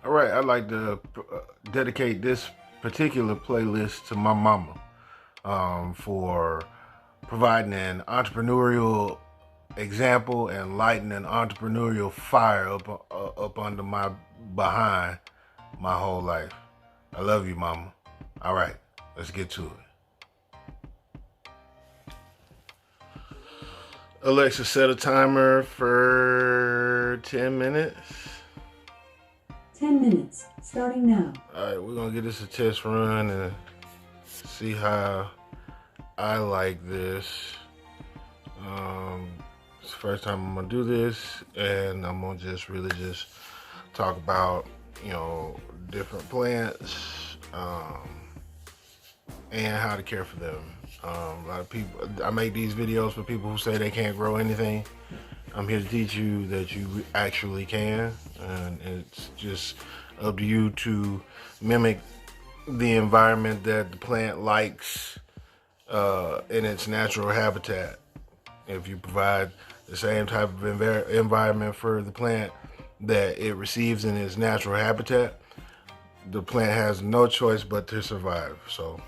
All right, I'd like to dedicate this particular playlist to my mama for providing an entrepreneurial example and lighting an entrepreneurial fire up under my behind my whole life. I love you, mama. All right, let's get to it. Alexa, set a timer for 10 minutes. 10 minutes, starting now. All right, we're gonna get this a test run and see how I like this. It's the first time I'm gonna do this, and I'm gonna just talk about, different plants, and how to care for them. A lot of people, I make these videos for people who say they can't grow anything. I'm here to teach you that you actually can, and it's just up to you to mimic the environment that the plant likes in its natural habitat. If you provide the same type of environment for the plant that it receives in its natural habitat, the plant has no choice but to survive. So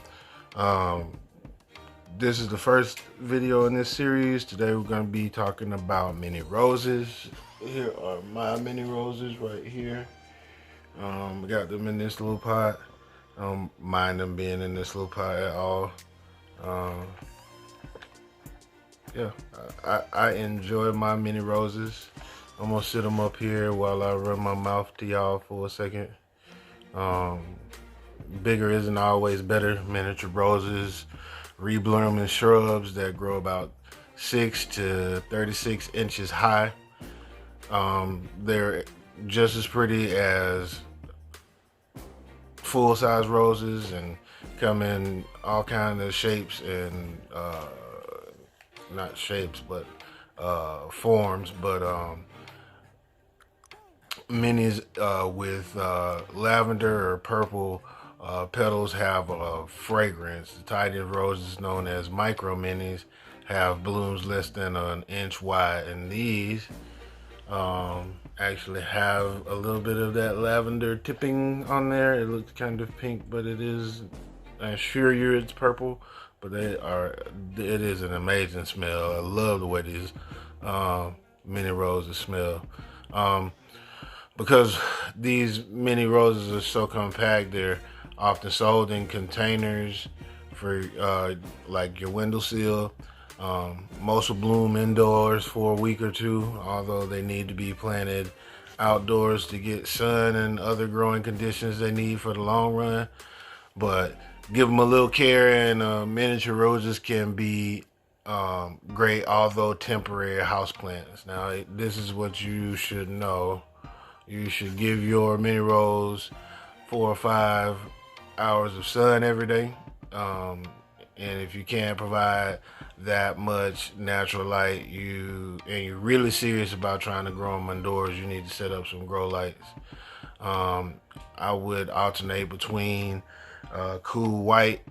this is the first video in this series. Today we're going to be talking about mini roses. Here are my mini roses right here. I got them in this little pot. I don't mind them being in this little pot at all. Yeah, I enjoy my mini roses. I'm gonna sit them up here while I run my mouth to y'all for a second. Bigger isn't always better. Miniature roses, reblooming shrubs that grow about 6 to 36 inches high. They're just as pretty as full-size roses and come in all kinds of shapes and not shapes but forms, but minis with lavender or purple petals have a fragrance. The tiniest roses, known as micro minis, have blooms less than an inch wide, and these actually have a little bit of that lavender tipping on there. It looks kind of pink, but it is, I assure you, it's purple. But it is an amazing smell. I love the way these mini roses smell. Because these mini roses are so compact, they're often sold in containers for like your windowsill. Most will bloom indoors for a week or two, although they need to be planted outdoors to get sun and other growing conditions they need for the long run. But give them a little care, and miniature roses can be great, although temporary houseplants. Now, this is what you should know. You should give your mini rose 4 or 5 hours of sun every day. And if you can't provide that much natural light, and you're really serious about trying to grow them indoors, you need to set up some grow lights. I would alternate between cool white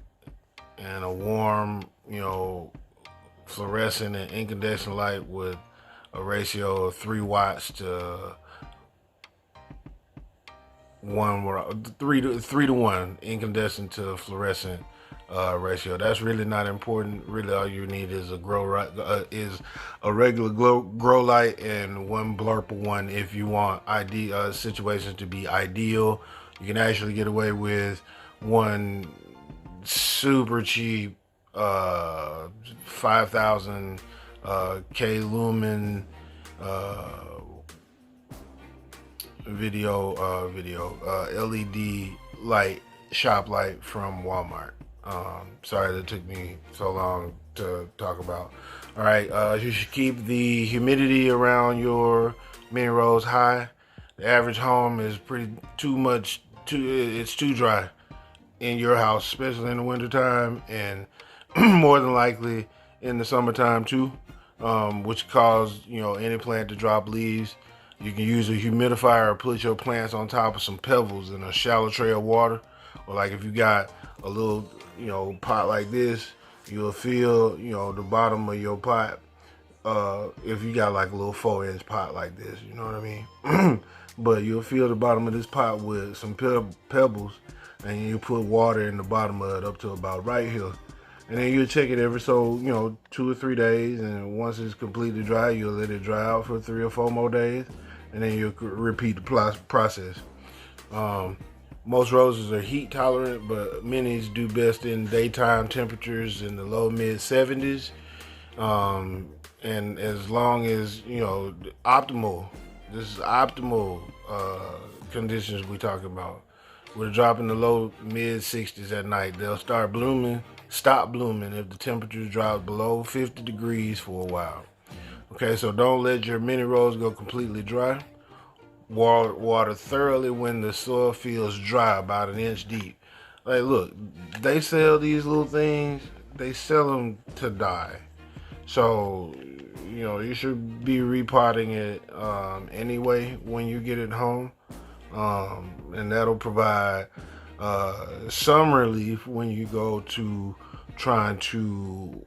and a warm, fluorescent and incandescent light with a ratio of 3 watts to 3 to 1 incandescent to fluorescent ratio. That's really not important. Really, all you need is a regular grow light and one blurple one if you want situations to be ideal. You can actually get away with one super cheap 5,000 K lumen LED light, shop light from Walmart. Sorry that it took me so long to talk about. All right, you should keep the humidity around your mini rose high. The average home is it's too dry in your house, especially in the wintertime, and more than likely in the summertime too, which cause any plant to drop leaves. You can use a humidifier or put your plants on top of some pebbles in a shallow tray of water. Or like if you got a little, pot like this, you'll feel, the bottom of your pot. If you got like a little 4-inch pot like this, you know what I mean? but you'll fill the bottom of this pot with some pebbles, and you put water in the bottom of it up to about right here. And then you'll check it every 2 or 3 days, and once it's completely dry, you'll let it dry out for 3 or 4 more days, and then you'll repeat the process. Most roses are heat tolerant, but minis do best in daytime temperatures in the low mid 70s. And as long as, optimal, this is optimal conditions we talking about. We're dropping the low mid 60s at night. They'll stop blooming if the temperature drops below 50 degrees for a while. Okay, so don't let your mini rose go completely dry. Water thoroughly when the soil feels dry, about an inch deep. Like, look, they sell these little things, they sell them to die. So, you should be repotting it anyway when you get it home. And that'll provide some relief when you go to trying to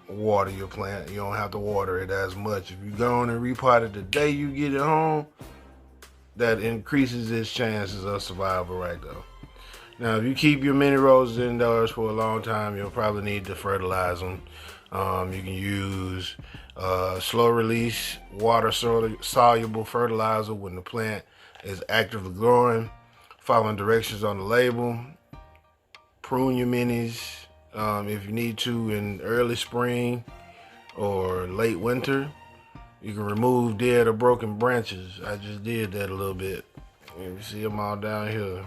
water your plant. You don't have to water it as much. If you go on and repot it the day you get it home, that increases its chances of survival right there. Now, if you keep your mini roses indoors for a long time, you'll probably need to fertilize them. You can use slow release water soluble fertilizer when the plant is actively growing, following directions on the label. Prune your minis if you need to in early spring or late winter. You can remove dead or broken branches. I just did that a little bit. You see them all down here.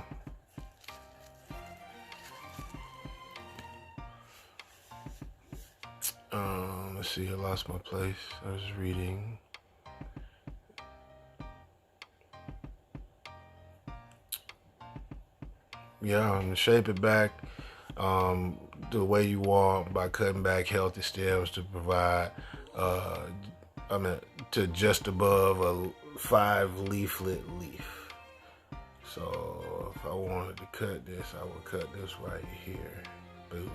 Let's see, I lost my place. I was reading. Yeah, and shape it back the way you want by cutting back healthy stems to provide, to just above a 5 leaflet leaf. So if I wanted to cut this, I would cut this right here. Boom.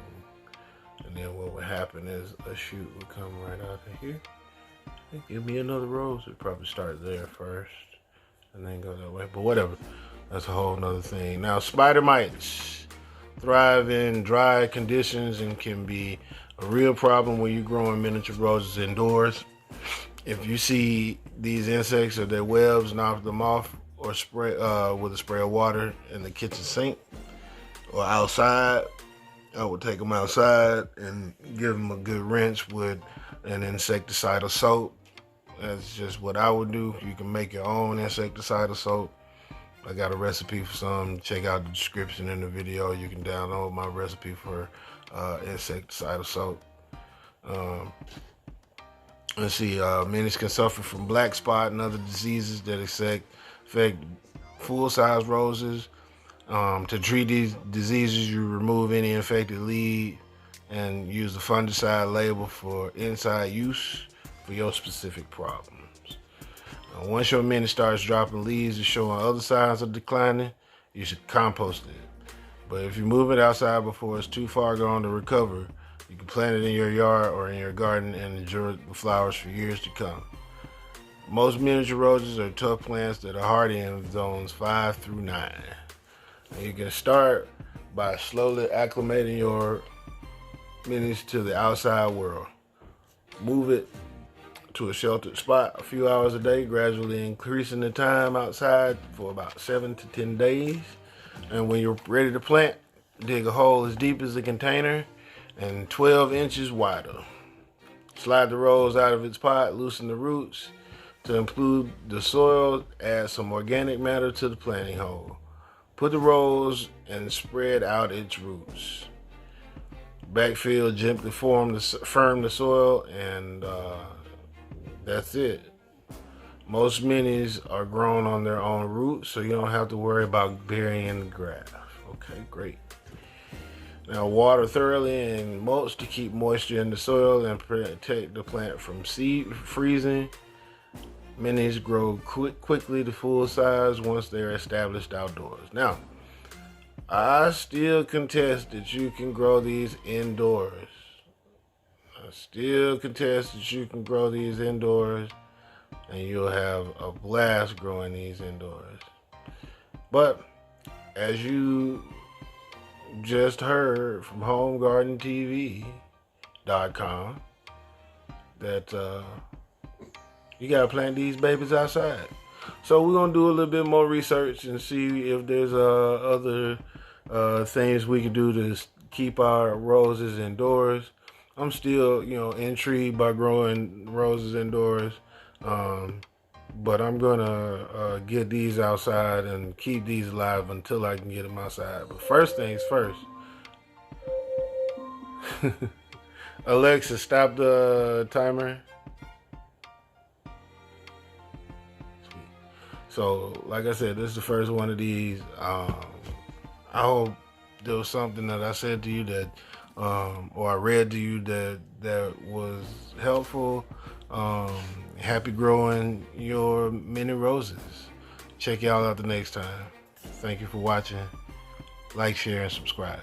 And then what would happen is a shoot would come right out of here. Give me another rose. It'd probably start there first and then go that way. But whatever. That's a whole nother thing. Now, spider mites thrive in dry conditions and can be a real problem when you're growing miniature roses indoors. If you see these insects or their webs, knock them off or spray with a spray of water in the kitchen sink or outside. I would take them outside and give them a good rinse with an insecticidal soap. That's just what I would do. You can make your own insecticidal soap. I got a recipe for some. Check out the description in the video. You can download my recipe for insecticidal soap. Let's see, minis can suffer from black spot and other diseases that affect full-size roses. To treat these diseases, you remove any infected lead and use the fungicide label for inside use for your specific problems. Once your mini starts dropping leaves and showing other signs of declining, you should compost it. But if you move it outside before it's too far gone to recover, you can plant it in your yard or in your garden and enjoy the flowers for years to come. Most miniature roses are tough plants that are hardy in zones 5 through 9. And you can start by slowly acclimating your minis to the outside world. Move it to a sheltered spot a few hours a day, gradually increasing the time outside for about 7 to 10 days. And when you're ready to plant, dig a hole as deep as the container and 12 inches wider. Slide the rose out of its pot, loosen the roots. To improve the soil, add some organic matter to the planting hole. Put the rose and spread out its roots. Backfill, gently firm the soil, and that's it. Most minis are grown on their own roots, so you don't have to worry about burying the grass. Okay, great. Now water thoroughly and mulch to keep moisture in the soil and protect the plant from seed freezing. Minis grow quickly to full size once they're established outdoors. Now, I still contest that you can grow these indoors. and you'll have a blast growing these indoors. But as you just heard from HomeGardenTV.com, that you gotta plant these babies outside. So we're gonna do a little bit more research and see if there's other things we can do to keep our roses indoors. I'm still, intrigued by growing roses indoors, but I'm gonna get these outside and keep these alive until I can get them outside. But first things first. Alexa, stop the timer. So, like I said, this is the first one of these. I hope there was something that I said to you that, or I read to you that was helpful. Happy growing your mini roses. Check y'all out the next time. Thank you for watching. Like, share, and subscribe.